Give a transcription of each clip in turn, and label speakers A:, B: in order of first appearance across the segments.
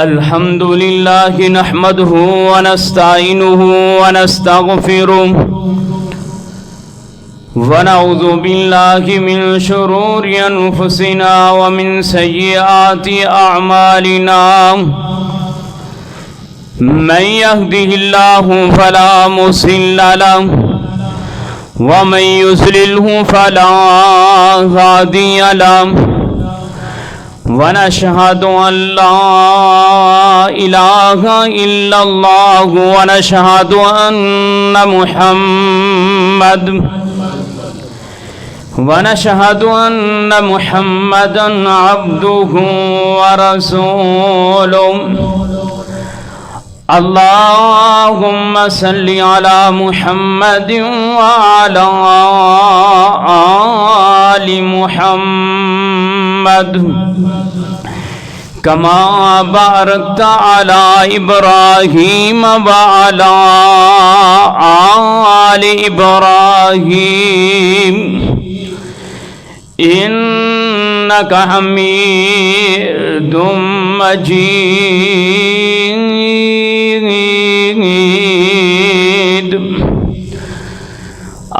A: الحمد لله نحمده ونستعينه ونستغفره ونعوذ بالله من شرور أنفسنا ومن سيئات أعمالنا من يهده الله فلا مضل له ومن يضلله فلا هادي له ونشهد أن لا إله إلا الله ونشهد أن محمدا عبده ورسوله اللهم صل على محمد وعلى آل محمد كما باركت على إبراهيم وعلى آل إبراهيم إنك حميد مجيد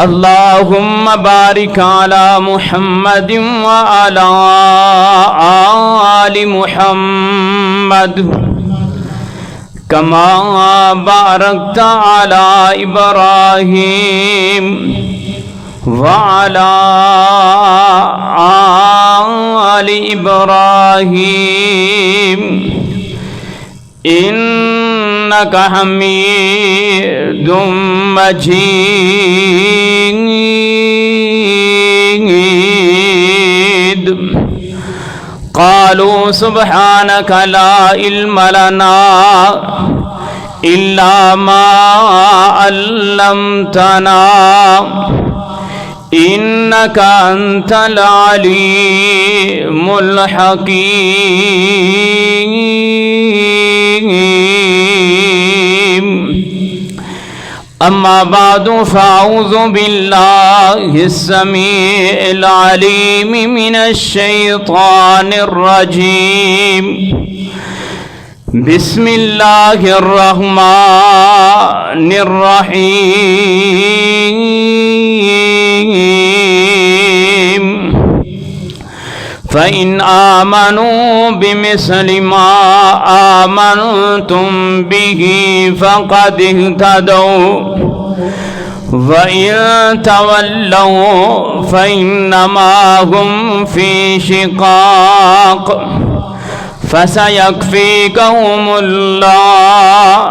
A: اللهم بارك على محمد وعلى آل محمد كما باركت على إبراهيم وعلى آل إبراهيم إنك حميد مجيد قالوا سبحانك لا علم لنا إلا ما علمتنا إنك أنت العليم الحكيم أما بعد فأعوذ بالله السميع العليم من الشيطان الرجيم بسم الله الرحمن الرحيم فإن آمنوا بمثل ما آمنتم به فقد اهتدوا وإن تولوا فإنما هم في شقاق فسيكفيكهم الله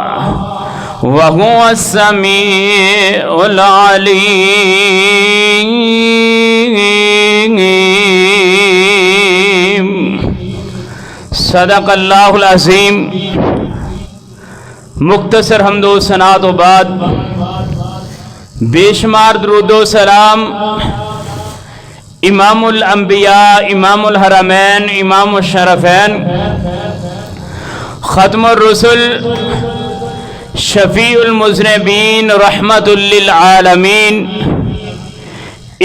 A: وهو السميع العليم صدق اللہ العظیم۔ مختصر حمد و ثنا تو بعد بے شمار درود و سلام امام الانبیاء، امام الحرمین، امام الشرفین، ختم الرسل، شفیع المذنبین، رحمت للعالمین،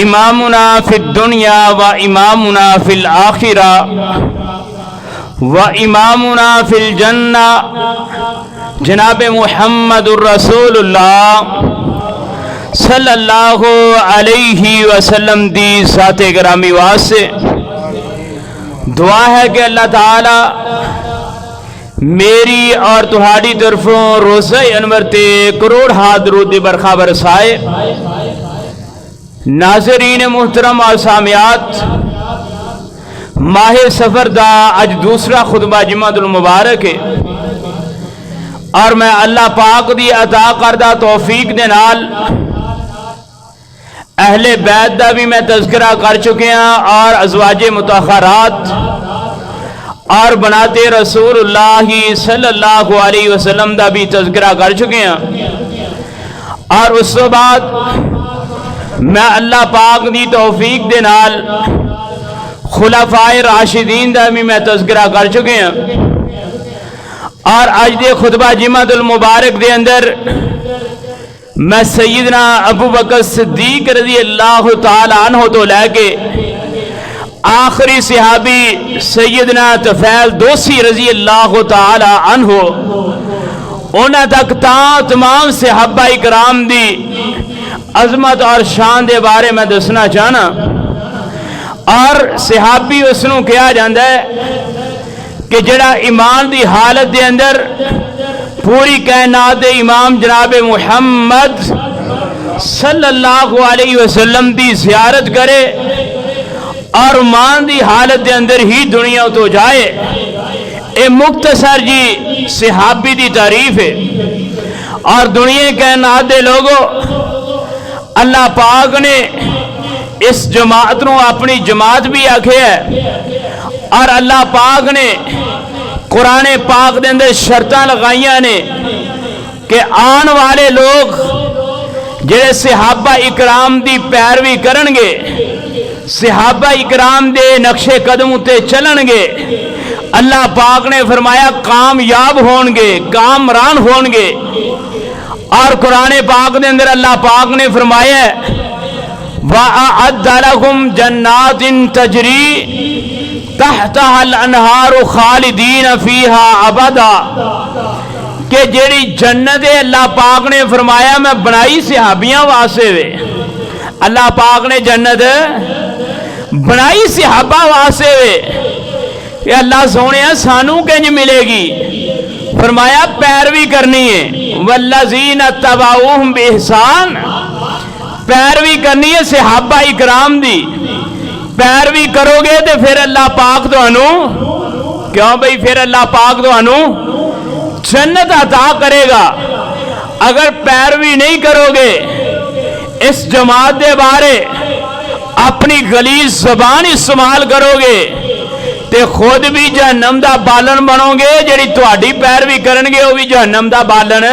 A: امامنا فی الدنیا و امامنا فی الآخرہ و امامنا فی الجنہ جناب محمد الرسول اللہ صلی اللہ علیہ وسلم دی ذات گرامی واسطے دعا ہے کہ اللہ تعالی میری اور تہاڈی طرفوں روزہ انور تے کروڑ ہاتھ درود برکھا برسائے۔ ناظرین محترم اور سامعات، ماہ سفر دا اج دوسرا خطبہ جمعۃ المبارک ہے اور میں اللہ پاک دی عطا کردہ توفیق دے نال اہل بیت دا بھی میں تذکرہ کر چکے ہیں اور ازواج مطہرات اور بناتے رسول اللہ صلی اللہ علیہ وسلم دا بھی تذکرہ کر چکے ہیں، اور اس کے بعد میں اللہ پاک دی توفیق دے نال خلفائے راشدین دا بھی میں تذکرہ کر چکے ہیں، اور آج دے خطبہ جمعۃ المبارک دے اندر میں سیدنا ابو بکر صدیق رضی اللہ تعالی عنہ تو لے کے آخری صحابی سیدنا طفیل دوسی رضی اللہ تعالی عنہ انہاں تک تمام صحابہ اکرام دی عظمت اور شان دے بارے میں دسنا چاہنا. اور صحابی اس نوں کہا جاندہ ہے کہ جڑا ایمان دی حالت دے اندر پوری کائنات دے امام جناب محمد صلی اللہ علیہ وسلم دی زیارت کرے اور مان دی حالت دے اندر ہی دنیا تو جائے. اے مختصر جی صحابی دی تعریف ہے. اور دنیا کائنات دے لوگوں اللہ پاک نے اس جماعت نو اپنی جماعت بھی آکھے ہے. اور اللہ پاک نے قرآن پاک دے اندر شرطاں لگائیاں نے کہ آن والے لوگ جڑے صحابہ اکرام دی پیروی کرنگے، صحابہ اکرام دے نقش قدم تے چلنگے، اللہ پاک نے فرمایا کامیاب ہونگے، کامران ہونگے. اور قرآن پاک دے اندر اللہ پاک نے فرمایا وَأَعَدَّ لَهُمْ جَنَّاتٍ تَجْرِي تَحْتَهَا الْأَنْهَارُ خَالِدِينَ فِيهَا أَبَدًا کہ جیڑی جنت اللہ پاک نے فرمایا میں بنائی صحابیاں واسطے وے. اللہ پاک نے جنت بنائی صحابہ واسطے وے کہ اللہ سونے سانو کنج ملے گی. فرمایا پیروی کرنی ہے وَالَّذِينَ اتَّبَعُوهُمْ بِإِحْسَانٍ پیروی کرنی ہے صحابہ اکرام دی. پیروی کرو گے تو پھر اللہ پاک تو انو کیوں بھئی پھر اللہ پاک تو انو جنت عطا کرے گا. اگر پیروی نہیں کرو گے اس جماعت دے بارے اپنی غلیظ زبان استعمال کرو گے تے خود بھی جہنم دا بالن بنو گے. جڑی تہاڈی پیروی کرن گے وہ بھی جہنم دا بالن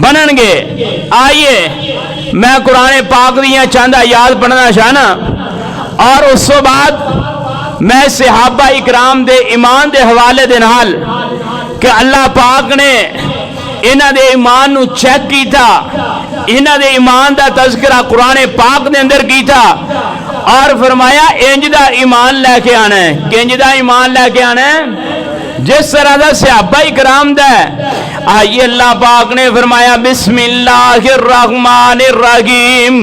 A: بنن گے. آئیے میں قرآن پاک دیاں چند آیات پڑھنا چاہنا اور اس کے بعد میں صحابہ اکرام دے ایمان دے حوالے دے نال کہ اللہ پاک نے انہاں دے ایمان نو چیک کیتا، انہاں دے ایمان دا تذکرہ قرآن پاک دے اندر کیتا اور فرمایا انج دا ایمان لے کے آنا ہے. کہ انج دا ایمان لے کے آنا ہے جس طرح دا صحابہ اکرام دا ہے. آئیے اللہ پاک نے فرمایا بسم اللہ الرحمن الرحیم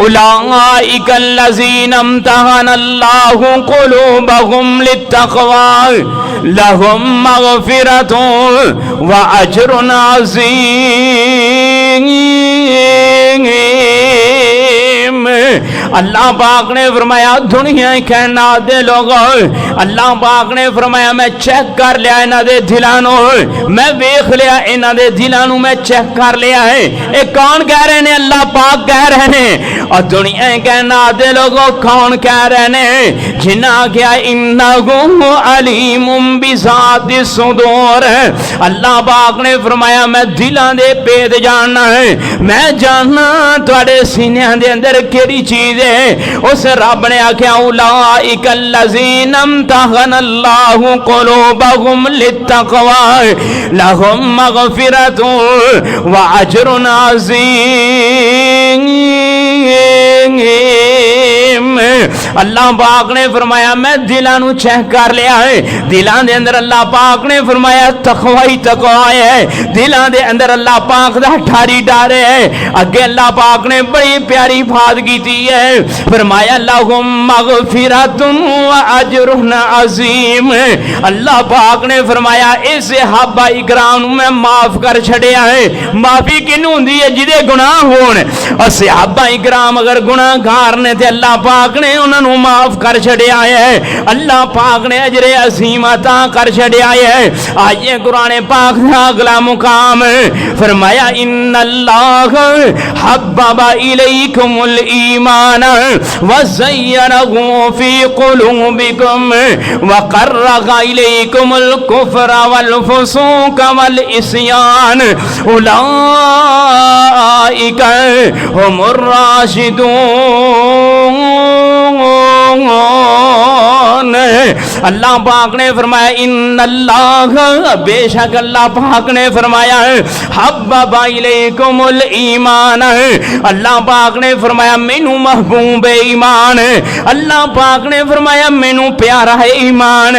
A: اولئک الذین امتحن اللہ قلوبہم للتقوی لہم مغفرۃ واجر عظیم. اللہ پاک نے فرمایا دنیا کائنات دے لوگوں اللہ پاک نے فرمایا میں چیک کر لیا انہاں دے دلانوں، میں ویکھ لیا انہاں دے دلانوں، میں چیک کر لیا ہے. اے کون کہہ رہے ہیں؟ اللہ پاک کہہ رہے ہیں. اور دنیا کائنات دے لوگوں کون کہہ رہے ہیں؟ جنہاں کیا انہ علیم بذات الصدور. اللہ پاک نے فرمایا میں دلاں دے پید جاننا ہے، میں جاننا تواڈے سینیاں دے اندر کیڑی چیز ہے. اس رب نے آکھیا اولئک الذین امتحن اللہ قلوبہم للتقوی لہم مغفرۃ واجر عظیم. اللہ پاک نے فرمایا میں دلاں نو چیک کر لیا ہے. دلاں دے اندر اللہ پاک نے فرمایا تقوی تقوی ہے، دلاں دے اندر اللہ پاک دا ڈاری ڈر ہے. اگے اللہ پاک نے بڑی پیاری بات کیتی ہے، فرمایا لہم مغفرۃ واجر عظیم. اللہ پاک نے فرمایا اے صحابہ اکرام نو میں معاف کر چھڑیا ہے. معافی کینوں ہوندی ہے؟ جدے گناہ ہون. اور صحابہ اکرام اگر گناہ گار نے تے اللہ پاک نے انہاں نو معاف کر چھڑیا ہے. اللہ پاک نے اجر عظیم عطا کر چھڑیا ہے. آئیے قرآن پاک دا اگلا مقام فرمایا ان اللہ حبب الیکم الایمان وزینہ فی قلوبکم وقرر الیکم الکفر والفسوق والعصیان اولئک هم الراشدون. ईमान। अल्लाह पाक ने फरमाया इन अल्लाह, बेशक अल्लाह पाक ने फरमाया हब्बा इलैकुमुल ईमान, अल्लाह पाक ने फरमाया मैनू महबूब ईमान, अल्लाह पाक ने फरमाया मैनू प्यारा है ईमान।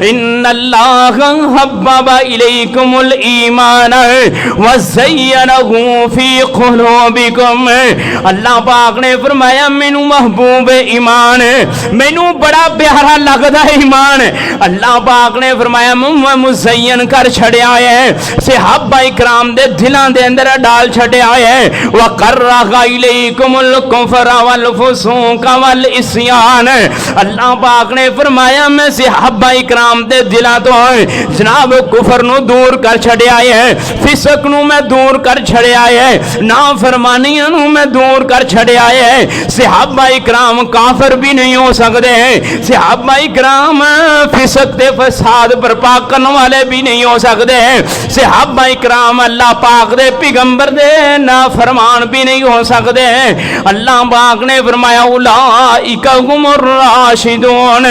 A: इन अल्लाह हब्बा इलैकुमुल ईमान व ज़य्यनहू फी क़ुलूबिकुम, अल्लाह पाक ने फरमाया मैनू महबूब ईमान, मैनू बड़ा प्यारा लगदा है ईमान। अल्लाह पाक ने फरमाया मैं मुज़य्यन कर छड़िया है, सहाबा इकराम दे दिलां दे अंदर डाल छड़िया है। व करहा इलैकुमुल कुफ्र वल फुसूक वल इस्यान, अल्लाह पाक ने फरमाया मैं सहाबा इकराम दे दिलां तो जनाब कुफर नू दूर कर छड़िया है, फिसक नू मैं दूर कर छड़िया है, ना फरमानियां नू मैं दूर कर छड़िया है। सहाबा इकराम काफिर भी नहीं हो सकते, सहाबा इकराम फिसक ते फसाद बर्पा करने वाले भी नहीं हो सकते, सहाबा इकराम अल्लाह पाक दे पैगंबर दे ना फरमान भी नहीं हो सकते। अल्लाह पाक ने फरमाया उलाइका हुमुर राशिदून,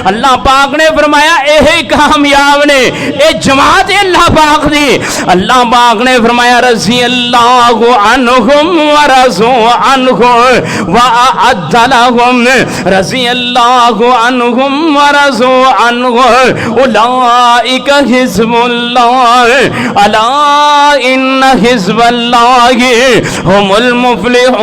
A: अल्लाह पाक ने फरमाया यही कामयाब ने, ये जमात है अल्लाह पाक दी। अल्लाह पाक ने फरमाया रज़ी अल्लाहु अन्हुम व रज़ू अन्हु व अअद्द लहुम, रज़ी अल्लाहु अन्हुम व रज़ू अन्हु उलाइका हिज़्बुल्लाह अला इन्न हिज़्बल्लाहि हुमुल मुफ़्लिहून।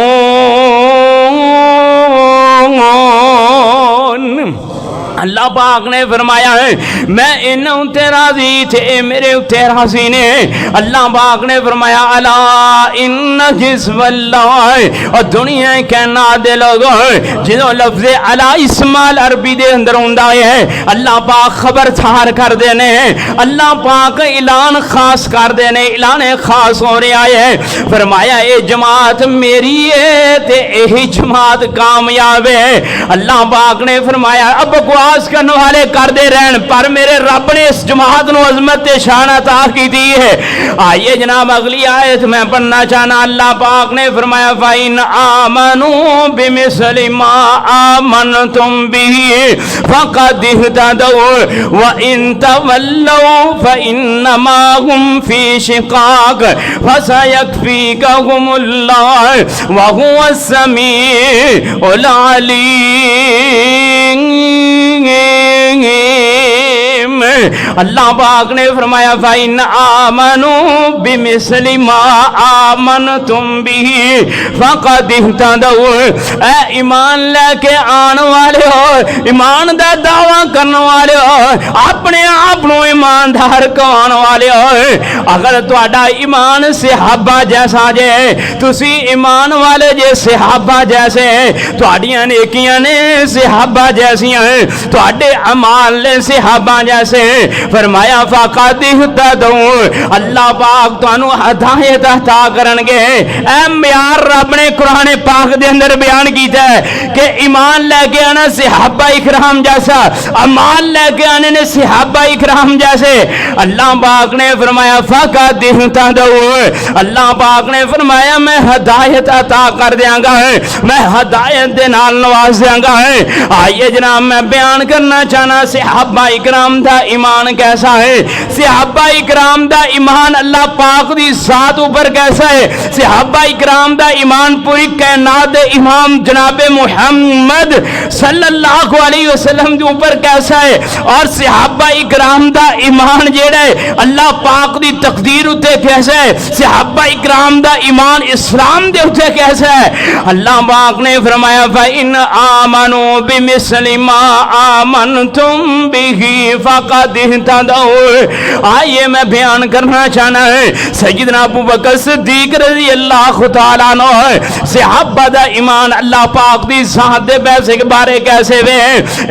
A: अल्लाह पाक ने फरमाया है मैं इन्हां उत्ते राजी थे, मेरे उत्ते राजी ने। अल्लाह पाक ने फरमाया अला इन्न हिज़्बल्लाह, और दुनिया कहना दे लोगो जो लफ्ज़ अला इस्माल अरबी दे अंदर हुंदा है, अल्लाह पाक खबरदार कर देने, अल्लाह पाक ऐलान खास कर देने, ऐलान खास हो रहा है। फरमाया ये जमात मेरी है ते यही जमात कामयाब है। अल्लाह पाक ने फरमाया अब बकवास करने वाले करते रहन, पर मेरे रब ने इस जमात को अजमत शान अता की दी है। आइए जनाब अगली आयत मैं पढ़ना चाहना। अल्लाह पाक ने फरमाया फ़इन आमनू बिमिस्लि मा आमनतुम बिही फ़क़द इह्तदौ व इन तवल्लौ फ़इन्नमा हुम फ़ी शिक़ाक़ फ़सयक्फ़ीकहुमुल्लाह व हुवस समीउल अलीम। अल्लाह पाक ने फरमाया फ़इन आमनू बिमिस्लि मा आमनतुम बिही फ़क़द इह्तदौ, ऐ ईमान लेके आने वाले हो, ईमान दा दावा करने वाले हो, अपने आप को ईमानदार कहने वाले हो। अगर तुहाडा ईमान सहाबा जैसा जे, तुसी ईमान वाले जे सहाबा जैसे, तुहाडियां नेकियां ने सहाबा जैसियां, तुहाडे अमाल ने सहाबा जैसे। फरमाया फ़क़द इह्तदौ, अल्लाह पाक तुहानू हिदायत अता करनगे। ऐ म्यार रब ने कुरान पाक दे अंदर बयान कीता है कि ईमान लेके आना सहाबा इकराम जैसा, अमाल लेके आने ने सहाबा इकराम जैसे। अल्लाह पाक ने फरमाया फ़क़द इह्तदौ, अल्लाह पाक ने फरमाया मैं हिदायत अता कर देंगा, मैं हिदायत दे नाल नवाज देंगा। आइए जनाब मैं बयान करना चाहना सहाबा इकराम दा ईमान कैसा है, सहाबा इकराम दा ईमान अल्लाह पाक दी ज़ात ऊपर कैसा है, सहाबा इकराम दा ईमान पूरी कायनात दे इमाम जनाब मुहम्मद सल्लल्लाहु अलैहि वसल्लम के ऊपर कैसा है, और सहाबा इकराम दा ईमान जेड़ा है अल्लाह पाक दी तकदीर उत्ते कैसा है, सहाबा इकराम दा ईमान इस्लाम दे उत्ते कैसा है। अल्लाह पाक ने फरमाया फ़इन आमनू बिमिस्लि मा आमनतुम बिही फ़क़द इह्तदौ। आइए मैं बयान करना चाहना है सैयदना अबू बकर सिद्दीक रज़ी अल्लाह तआला अन्हु सहाबा दा ईमान अल्लाह पाक दी ज़ात दे पैसे के बारे कैसे वे।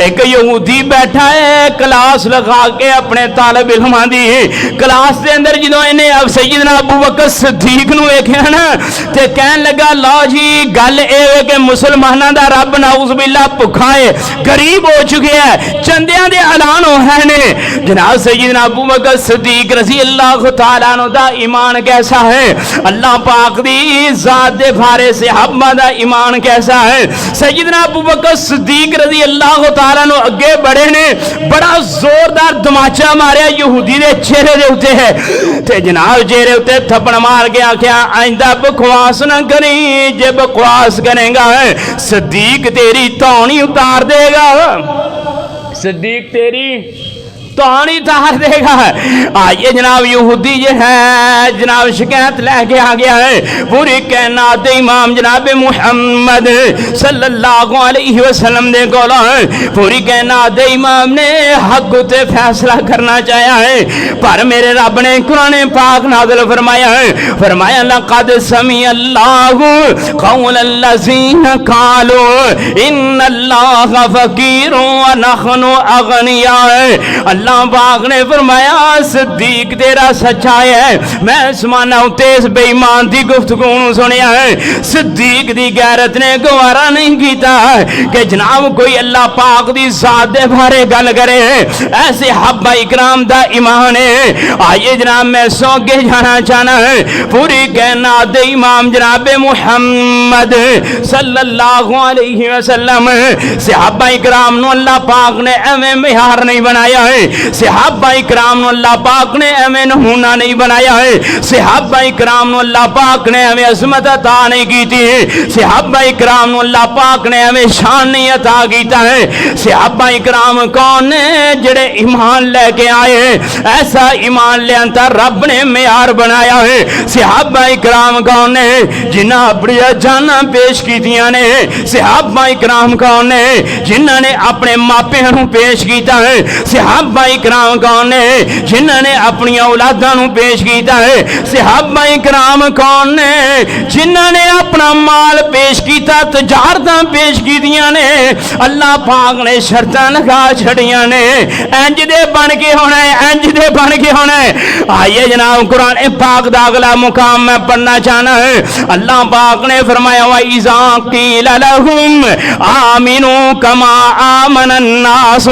A: एक यहूदी बैठा है क्लास लगा के अपने तालिब इल्मां दी क्लास दे अंदर जदों इन्हें सैयदना अबू बकर सिद्दीक नूं वेखिया ना ते कहन लगा लो जी गल ए कि मुसलमानां दा रब नाउज़ बिल्लाह भुखा है, गरीब हो चुके हैं, चंदियां दे ऐलान हो रहे ने, جناب سیدنا ابو بکر صدیق رضی اللہ تعالیٰ عنہ دا ایمان کیسا ہے؟ اللہ پاک دی ذات دے بارے صحابہ دا ایمان کیسا ہے؟ سیدنا ابو بکر صدیق رضی اللہ تعالیٰ عنہ اگے بڑے نے بڑا زوردار دماچا ماریا یہودی دے چہرے دے ہوتے ہے تے جناب چہرے ہوتے تھپڑ مار گیا کیا آئندہ بکواس نہ کریں، جے بکواس کریں گا صدیق تیری تونی اتار دے گا، صدیق تیری توانی اتار دے گا۔ آئیے جناب یہودی جو ہے جناب شکایت لے کے آ گیا ہے پوری کائنات امام جناب محمد صلی اللہ علیہ وسلم دے کول پوری کائنات امام نے حق تے فیصلہ کرنا چاہیا ہے، پر میرے رب نے قرآن پاک نازل فرمایا ہے، فرمایا لقد سمع اللہ قول الذین قالوا ان اللہ فقیر ونحن اغنیاء۔ اللہ پاک نے فرمایا صدیق تیرا سچا ہے، میں سمانا تیز بے ایمان دی گفتگو سنیا ہے، صدیق دی غیرت نے گوارا نہیں کیتا کہ جناب کوئی اللہ پاک دی ذات دے بارے گل کرے، ایسے حبہ اکرام دا ایمان ہے۔ آئیے جناب میں سو کے جانا چاہنا ہے پوری کائنات دے امام جناب محمد صلی اللہ علیہ وسلم صحابہ اکرام نو اللہ پاک نے ایویں معیار نہیں بنایا ہے، صحابہ اکرام نو اللہ پاک نے ایویں نمونہ نہیں بنایا ہے، صحابہ اکرام نو اللہ پاک نے ایویں عظمت عطا نہیں کیتی ہے، صحابہ اکرام نو اللہ پاک نے ایویں شان نہیں عطا کیتا ہے۔ صحابہ اکرام کون نے جڑے ایمان لے کے آئے، ایسا ایمان لے انتا رب نے معیار بنایا ہے۔ صحابہ اکرام کون نے جنہاں اپنی جاناں پیش کیتیاں نے، صحابہ اکرام کون نے جنہاں نے اپنے ماپیاں نو پیش کیتا ہے، صحابہ اکرام کون نے جنہاں نے اپنی اولاداں نو پیش کیتا ہے، صحابہ اکرام کون نے جنہاں نے اپنا مال پیش کیتا، تجارتاں پیش کیتیاں نے، اللہ پاک نے شرطاں لگا چھڑیاں نے انج دے بن کے ہونا ہے، انج دے بن کے ہونا ہے۔ آئیے جناب قرآن پاک دا اگلا مقام میں پڑھنا چاہنا ہے، اللہ پاک نے فرمایا وَإِذَا قِيلَ لَهُمْ آمِنُوا كَمَا آمَنَ النَّاسُ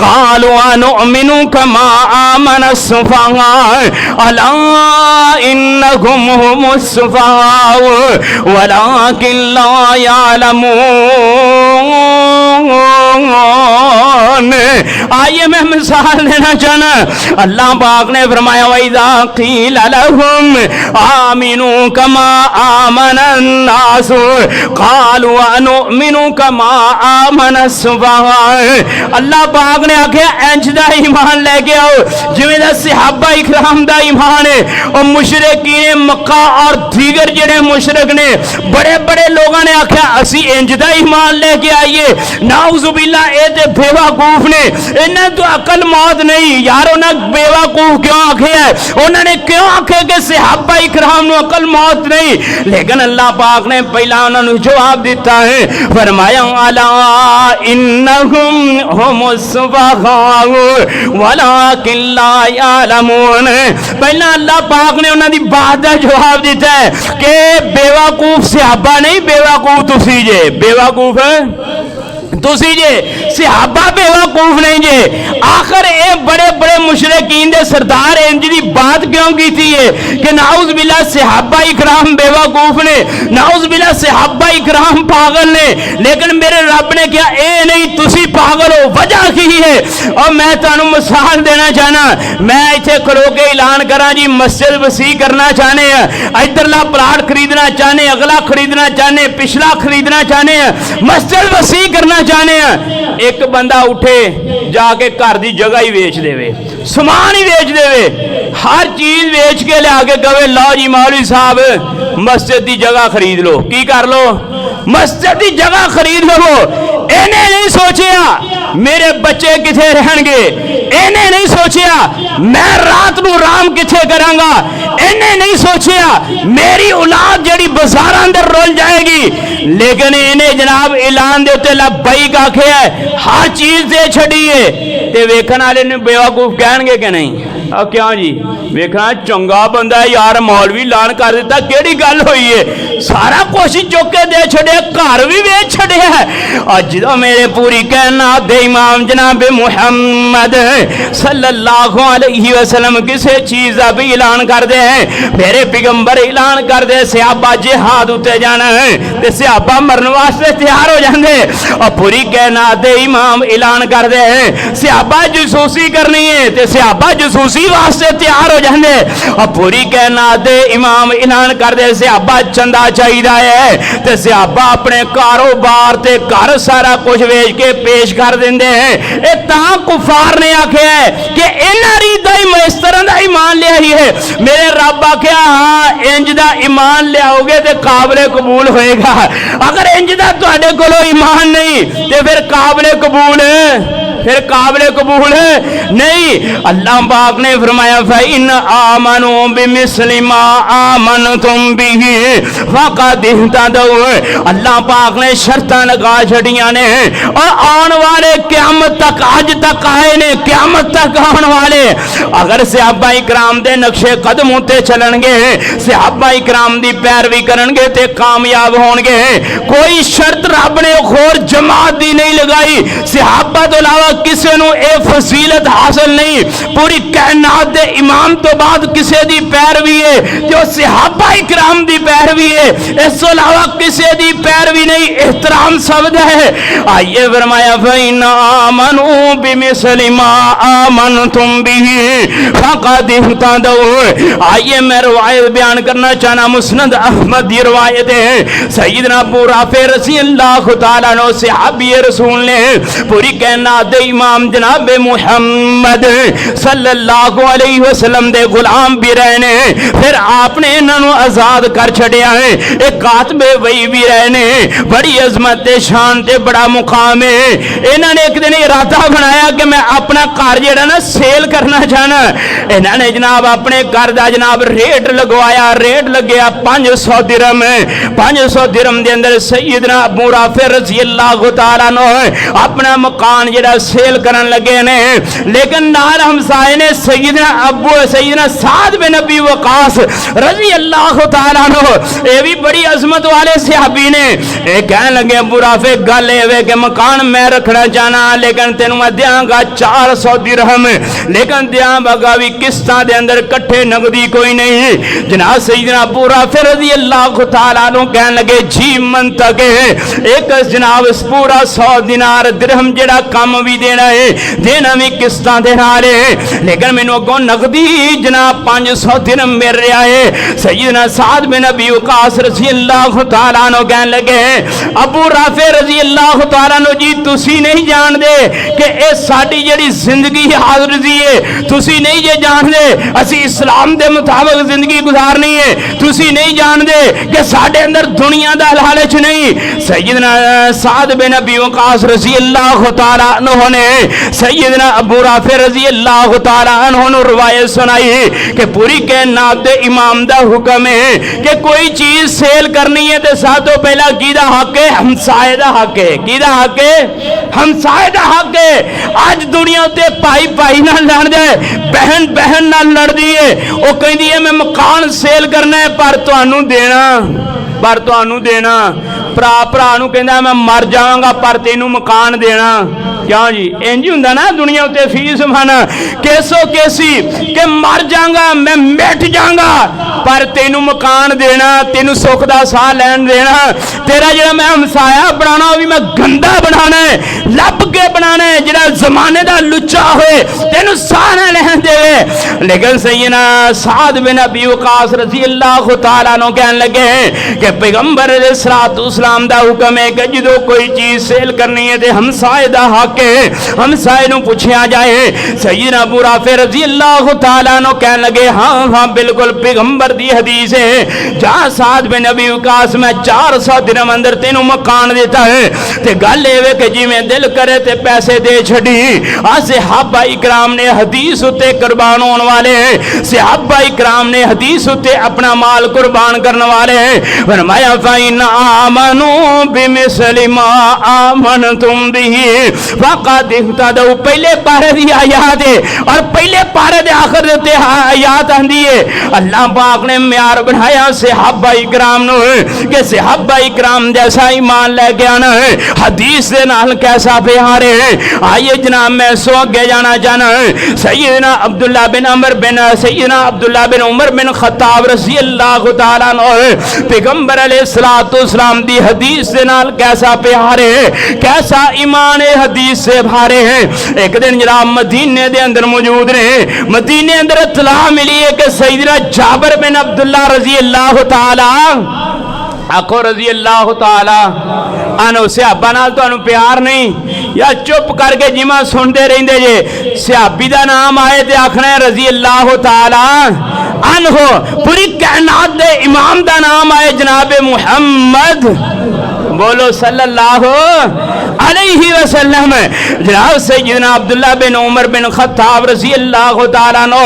A: قَالُوا أَنُؤْمِنُ كَمَا آمَنَ السُّفَهَاءُ أَلَا إِنَّهُمْ هُمُ السُّفَهَاءُ وَلَكِنْ لَا يَعْلَمُونَ۔ آئیے میں مثال دینا چاہنا، اللہ پاک نے فرمایا وَإِذَا قِيلَ لَهُمْ آمِنُوا كَمَا آمَنَ النَّاسُ قَالُوا أَنُؤْمِنُ كَمَا آمَنَ السُّفَهَاءُ۔ اللہ پاک نے آکھیا انج دا ایمان لے کے آؤ جویں دا صحابہ اکرام دا ایمان ہے، اور مشرکین مکہ اور دیگر جڑے مشرک نے بڑے بڑے لوگاں نے آکھیا اسی انج دا ایمان لے کے آئیے، نعوذ باللہ اے تے بیوقوف نے، انہاں تو عقل موت نہیں یار، انہاں بیوقوف کیوں آکھے ہے، انہوں نے کیوں آکھے کہ صحابہ اکرام نو عقل موت نہیں، لیکن اللہ پاک نے پہلا انہوں نے جواب دیتا ہے، فرمایا الا انہم ہم السفہاء ولکن لا یعلمون۔ پہلا اللہ پاک نے انہوں نے بات دا جواب دیتا ہے کہ بیوقوف صحابہ نہیں، بیوقوف تسی جے، بیوقوف ہے تسی جے، صحابہ بیوقوف نہیں جے۔ آخر اے بڑے بڑے مشرکین دے سردار انج دی بات کیوں کی تھی ہے کہ نعوذ باللہ صحابہ اکرام بیوقوف نے، نعوذ باللہ صحابہ اکرام پاگل نے، لیکن میرے رب نے کیا اے نہیں تسی پاگل ہو، وجہ کی ہے۔ اور میں تانوں مثال دینا چاہنا، میں ایتھے کھلو کے اعلان کراں جی مسجد وسیع کرنا چاہنے ہیں، ادھرلا پلاٹ خریدنا چاہنے، اگلا خریدنا چاہنے، پچھلا خریدنا چاہنے ہیں، مسجد وسیع کرنا چاہنے ہیں، ایک بندہ اٹھے جا کے گھر دی جگہ ہی ویچ دے وے، سامان ہی ویچ دے وے، ہر چیز ویچ کے لے آگے کہے لو جی مولوی صاحب مسجد دی جگہ خرید لو، کی کر لو مسجد دی جگہ خرید لو۔ انہیں نہیں سوچیا میرے بچے کتھے رہن گے، انہیں نہیں سوچیا میں رات نو رام کتھے کراں گا، انہیں نہیں سوچیا میری اولاد جڑی بازاراں اندر رول جائے گی، لیکن انہیں جناب اعلان دے تے لبیک آکھے ہے، ہر چیز دے چھڑی ہے، تے ویکھن والے نے بیوقوف کہن گے کہ نہیں؟ کیا جی ویکھنا چنگا بندہ ہے یار، مولوی اعلان کر دیتا کیڑی گل ہوئی ہے، सारा कुछ चुक के दे छड़े, घर भी वेच छड़े है। और जो मेरे पूरी कायनात दे इमाम जनाब मुहम्मद सल्लल्लाहु अलैहि वसल्लम किसी चीज का भी ऐलान कर दे, मेरे पैगंबर ऐलान कर दे सहाबा जिहाद उत्ते जाना है ते सहाबा मरन वास्ते तैयार हो जाते। और पूरी कायनात दे इमाम ऐलान कर दे सहाबा जसूसी करनी है ते सहाबा जसूसी वास्ते तैयार हो जाते। और पूरी कायनात दे इमाम ऐलान कर दे सहाबा चंदा चाहिए है ते सहाबा अपने कारोबार ते घर सारा कुछ वेच के पेश कर देंगे हैं। ये तां कुफार ने आख्या है कि इन्हां रीदा ही इस तरह का ईमान लिया ही है। मेरे रब आख्या हाँ इंज दा ईमान लियाओगे तो काबिल कबूल होएगा, अगर इंज दा तुहाडे कोलों ईमान नहीं तो फिर काबिल कबूल फिर काबिल कबूल नहीं। अल्लाह पाक ने फरमाया फ़इन आमनू बिमिस्लि मा आमनतुम बिही फ़क़द इहतदौ। अल्लाह पाक ने शर्तां लगा छड़ियां ने और आने वाले क़यामत तक, आज तक आए ने क़यामत तक आने वाले, अगर सहाबा इकराम दे नक्शे कदम उत्ते चलणगे, सहाबा इकराम दी पैरवी करनगे ते कामयाब होणगे। कोई शर्त रब ने होर जमात दी नहीं लगाई, सहाबा तो अलावा किसी नूं ये फजीलत हासिल नहीं। पूरी कायनात दे इमाम तो बाद किसी दी पैरवी है जो सहाबा इकराम दी पैरवी है, इस तो अलावा किसी दी पैरवी नहीं। एहतराम शब्द है। आइए फरमाया फ़इन आमनू बिमिस्लि मा आमनतुम बिही फ़क़द इहतदौ। आइए मैं रवायत बयान करना चाहना, मुस्नद अहमद की रवायत है। सैयदना अबू राफे रज़ियल्लाहु तआला अन्हु सहाबी रसूल ने पूरी कायनात दे इमाम जनाब मुहम्मद सल्लल्लाहु अलैहि वसल्लम दे गुलाम भी रहने, फिर आपने इन्हों आजाद कर छड़िया है। एक कातबे वही भी रहने, बड़ी अजमत शान ते बड़ा मुकाम है। इन्होंने एक दिन इरादा बनाया कि मैं अपना घर जेड़ा ना सेल करना चाहना। इन्होंने जनाब अपने घर का जनाब रेट लगवाया, रेट लग्या 500 दिरहम। 500 दिरहम के अंदर सैयदना अबू राफे रज़ियल्लाहु तआला अन्हु अपना मकान जेड़ा सेल करन लगे ने, लेकिन नाल हमसाए ने सैयदना साद बिन अबी वकास रज़ियल्लाहु तआला अन्हु, ये भी बड़ी अजमत वाले सहाबी ने। ये कहने लगे अबू राफे गल ये कि मकान मैं रखना चाहना, लेकिन तेन मैं देंगा 400 दिरहम, लेकिन देंगा भी किस्तां दे अंदर कट्ठे, नगदी कोई नहीं। जनाब सैयदना अबू राफे रज़ियल्लाहु तआला अन्हु कहने लगे जी मन तक एक जनाब पूरा 100 दिनार दिरहम जेड़ा कम भी देना है, देना भी किस्तां दे नाल है, लेकिन मैनू अगों नगदी जनाब 500 दिरहम मिल रहा है। सैयदना साद बिन अबी वकास रज़ियल्लाहु तआला अन्हु कहने लगे अबू राफे रज़ियल्लाहु तआला अन्हु जी तुसी नहीं जानदे कि ये साडी जेड़ी जिंदगी आरज़ी है, तुसी नहीं जे जानदे असी इस्लाम दे मुताबिक जिंदगी गुजारनी है, तुसी नहीं जानदे कि साडे अंदर दुनिया दा लालच नहीं। सैयदना साद बिन अबी वकास रज़ियल्लाहु तआला अन्हु ने सैयदना अबू राफे रज़ियल्लाहु तआला अन्हु ने रवायत सुनाई कि पूरी कायनात दे इमाम दा हुक्म है कि कोई चीज सेल करनी है तो सब तो पहला किदा हक है? हमसाए दा हक है। किदा हक है? हमसाए दा हक है। आज दुनिया उत्ते भाई भाई नाल लड़दा है, बहन बहन नाल लड़दी है। वो कहदी है मैं मकान सेल करना है पर तुहानू देना, भरा भरा नू कहंदा मैं मर जावांगा पर तेनू मकान देना। क्यों जी इंज हुंदा ना दुनिया उत्ते फीस मन केसो केसी के मर जाऊंगा मैं मिट जाऊंगा पर तेनू मकान देना, तेनू सुख दा साह लैन देना। तेरा जेड़ा मैं हमसाया बनाना भी मैं गंदा बनाना है, लब के बनाना है, जेड़ा जमाने दा लुच्चा होए तेनू साह ना लैन देवे। लेकिन सैयदना साद बिन अबी वकास रज़ियल्लाहु तआला अन्हु कहने लगे कि पैगंबर अलैहिस्सलाम दा हुक्म है कि जो कोई चीज सेल करनी है ते हमसाए दा हक है, हमसाए नू पूछया जाए। सैयदना अबू राफे रज़ियल्लाहु तआला अन्हु कहने लगे हाँ हाँ बिल्कुल पैगंबर दी हदीस है, जहां साद बिन अबी वकास मैं 400 दिरहम अंदर तेनू मकान देता है ते गल एवे कि जिवें दिल करे ते पैसे दे छड़ी। सहाबा इकराम ने हदीस उत्ते कुर्बान होने वाले हैं, सहाबा इकराम ने हदीस उत्ते अपना माल कुर्बान करने वाले हैं। फरमाया फ़इन आमन آمنو بمثل ما آمنتم به فقد اهتدوا. پہلے پارے دی آیات ہے اور پہلے پارے دے آخر دیتے آیات آندی ہے. اللہ پاک نے معیار بنایا صحابہ اکرام نو کہ صحابہ اکرام جیسا ایمان لے کے آنا ہے, حدیث دے نال کیسا پیار ہے. آئیے جناب میں سو اگے جانا چاہنا ہے. سیدنا عبداللہ بن عمر بن خطاب رضی اللہ تعالیٰ عنہ پیغمبر علیہ السلام دی حدیث دے نال کیسا پیار ہے, کیسا ایمان حدیث سے بھارے ہیں. ایک دن جناب مدینے دے اندر موجود رہے, مدینے اندر اطلاع ملی ہے کہ سیدنا جابر بن عبداللہ رضی اللہ تعالیٰ آخو رضی اللہ تعالیٰ عنہ صحابہ نال تو انہوں پیار نہیں یا چپ کر کے جمع سنتے رہیں دے جے صحابی دا نام آئے تے آخنا ہے رضی اللہ تعالیٰ عنہ. پوری کائنات دے امام دا نام آئے جناب محمد بولو صلی اللہ علیہ وسلم. جناب سیدنا عبداللہ بن عمر بن خطاب رضی اللہ تعالیٰ عنہ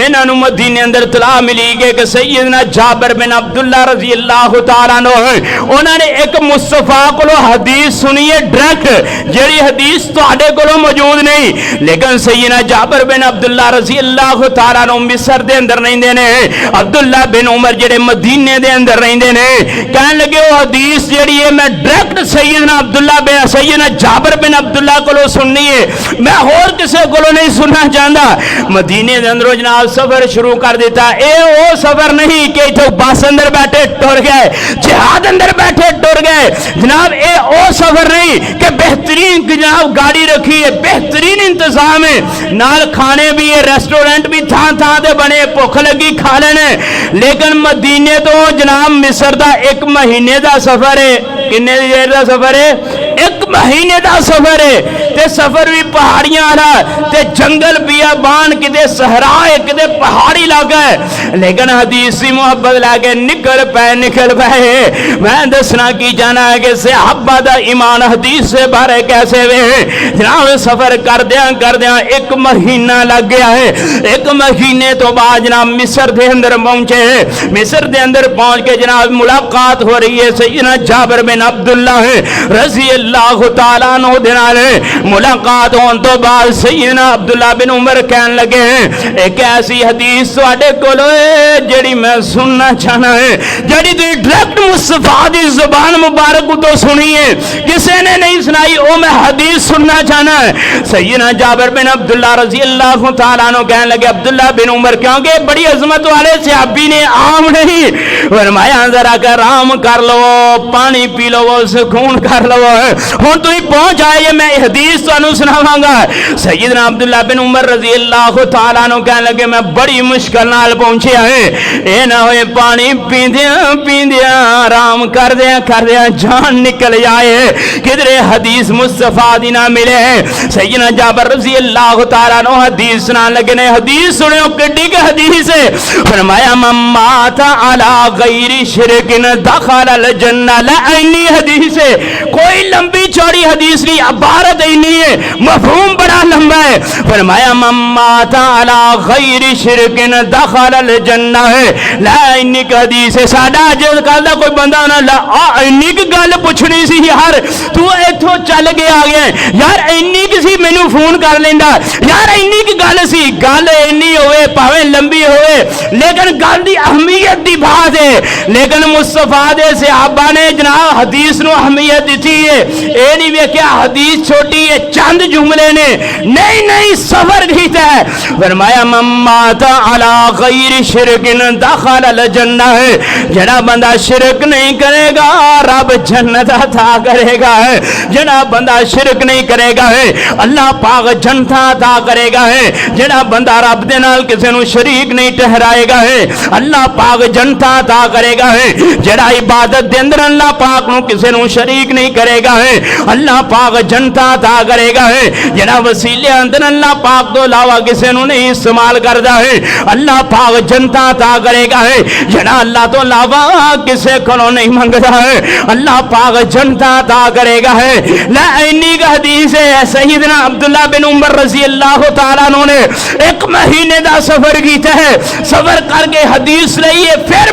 A: انہوں مدینے اندر اطلاع ملی گئے کہ سیدنا جابر بن عبداللہ رضی اللہ تعالیٰ عنہ انہوں نے ایک مصطفیٰ کو حدیث سنی ہے ڈائریکٹ, جڑی حدیث تو آڈے کو موجود نہیں, لیکن سیدنا جابر بن عبداللہ رضی اللہ تعالیٰ عنہ مصر دے اندر نہیں دینے, عبداللہ بن عمر جڑے مدینے دے اندر نہیں دینے, کہنے لگے وہ حدیث جڑی ہے میں ڈائریکٹ سیدنا جابر بن عبداللہ کو سننی ہے, میں اور کسے کو نہیں سننا چاہتا. مدینے دے اندر جناب سفر شروع کر دیتا. اے وہ سفر نہیں کہ تو بس اندر بیٹھے ٹر گئے, جہاد اندر بیٹھے ٹر گئے جناب, اے وہ سفر نہیں کہ بہترین جناب گاڑی رکھی ہے, بہترین انتظام ہے, نال کھانے بھی ہے, ریسٹورنٹ بھی تھان تھان دے بنے, بھوک لگی کھا لینے. لیکن مدینے تو جناب مصر دا 1 مہینے دا سفر ہے. کنے دیر دا سفر ہے؟ 1 مہینے دا سفر ہے. تے سفر بھی پہاڑیاں آنا تے جنگل بیابان کدے صحرا ہے کدے پہاڑی علاقہ ہے, لیکن حدیثی محبت لے کے نکل پے. میں دسنا کی جانا ہے کہ صحابہ دا ایمان حدیث سے بارے کیسے وے. جناب سفر کر دیاں 1 مہینہ لگ گیا ہے. 1 مہینے تو بعد جناب مصر دے اندر پہنچے. مصر دے اندر پہنچ کے جناب ملاقات ہو رہی ہے سیدنا جابر بن عبداللہ رضی اللہ تعالیٰ عنہ دنال. ملاقات ہون تو بعد سیدنا عبداللہ بن عمر کہنے لگے ہیں ایک ایسی حدیث سواڈے کولو ہے جڑی میں سننا چاہنا ہے, جڑی تو ڈائریکٹ مصطفیٰ دی زبان مبارک تو سنی ہے, کسے نے نہیں سنائی, او میں حدیث سننا چاہنا ہے. سیدنا جابر بن عبداللہ رضی اللہ تعالیٰ عنہ کہنے لگے عبداللہ بن عمر کیونکہ بڑی عظمت والے صحابی نے عام نہیں فرمایا ذرا کر آرام کر لو, پانی پی لو, سکون کر لو, ہن تو ہی پہنچ آئے میں حدیث تو انہوں سناواں گا. سیدنا عبداللہ بن عمر رضی اللہ تعالیٰ عنہ کہنے لگے میں بڑی مشکل نال پہنچے ہیں, اے نہ ہوئے پانی پیندیاں آرام کر دیا جان نکل جائے کدھرے حدیث مصطفیٰ دی نہ ملے. سیدنا جابر رضی اللہ تعالیٰ عنہ حدیث سنان لگے نے, حدیث سنو کڈی کے حدیث ہے. فرمایا من مات علی غیر شرک دخل الجنہ. لعنی حدیث ہے, کوئی لمبی چوڑی حدیث نہیں, عبارت ہی نہیں ہے, مفہوم بڑا لمبا ہے. فرمایا من مات علی غیر شرک دخل الجنہ ہے. لعنی حدیث ہے. ساڈا جے کہدا کوئی بندہ نہ لا اینی کی گل پوچھنی سی یار, تو ایتھوں چل کے آ گیا یار, اینی کسی مینوں فون کر لیندا یار, اینی کی گل سی. گل اینی ہوئے پاویں لمبی ہوئے لیکن گل دی اہمیت دی بات ہے. لیکن مصطفیٰ دے صحابہ نے جناب حدیث نو اہمیت دیتی ہے. اے نہیں ویکھیا حدیث چھوٹی ہے, چند جملے نے, نہیں سفر کیتا ہے. فرمایا من مات علی غیر شرک دخل الجنہ ہے. جڑا بندہ شرک نہیں کرے گا رب جنت عطا کرے گا. جڑا بندہ شرک نہیں کرے گا اللہ پاک جنت عطا کرے گا. جڑا بندہ رب دے نال کسے نو شریک نہیں ٹھہرائے گا اللہ پاک جنت عطا کرے گا. جڑا عبادت دے اندر اللہ پاک نو کسے نو شریک نہیں کرے گا اللہ پاک جنت عطا کرے گا. جڑا وسیلے اندر اللہ پاک تو علاوہ کسے نو نہیں استعمال کردا اللہ پاک جنت عطا کرے گا. جڑا اللہ تو علاوہ کسے کولوں نہیں منگدا اللہ پاک جنت عطا کرے گا. لعنی کا حدیث ہے. سیدنا عبداللہ بن عمر رضی اللہ تعالیٰ عنہ نے 1 مہینے دا سفر کیتا ہے. सफर करके हदीस लई है, फिर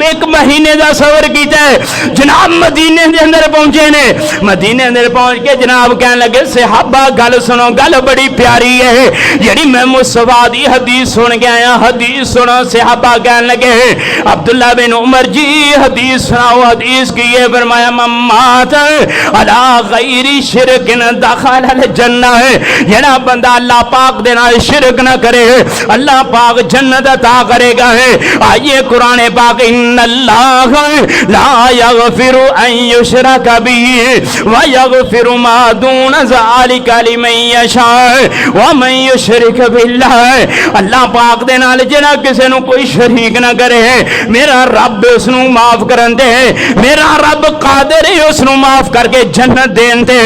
A: एक महीने का सफर किया है, जनाब मदीने के अंदर पहुंचे ने। मदीने अंदर पहुंच के जनाब कहने लगे सहाबा गल सुनो, गल बड़ी प्यारी है जी मैं मुस्तफा दी हदीस सुन के आया, हदीस सुनो। सहाबा कहने लगे अब्दुल्ला बिन उमर जी हदीस सुनाओ। हदीस की है, फरमाया मम्मात अला गैरी शिरकिन दखल अल जन्नह है, जेड़ा बंदा अल्लाह पाक दे नाल शिरक ना करे अल्लाह पाक जन्नत अता करेगा है। आइए कुरान पाक इन्नल्लाह ला यगफिरु अन युशरक बिही व यगफिरु मा दून ज़ालिका लिमन यशा व मन युशरिक बिल्लाह। अल्लाह पाक दे नाल जेड़ा किसे नु कोई शरीक ना करे मेरा रब उसनु माफ करन दे, मेरा रब कादिर है उसनु माफ करके जन्नत देन दे।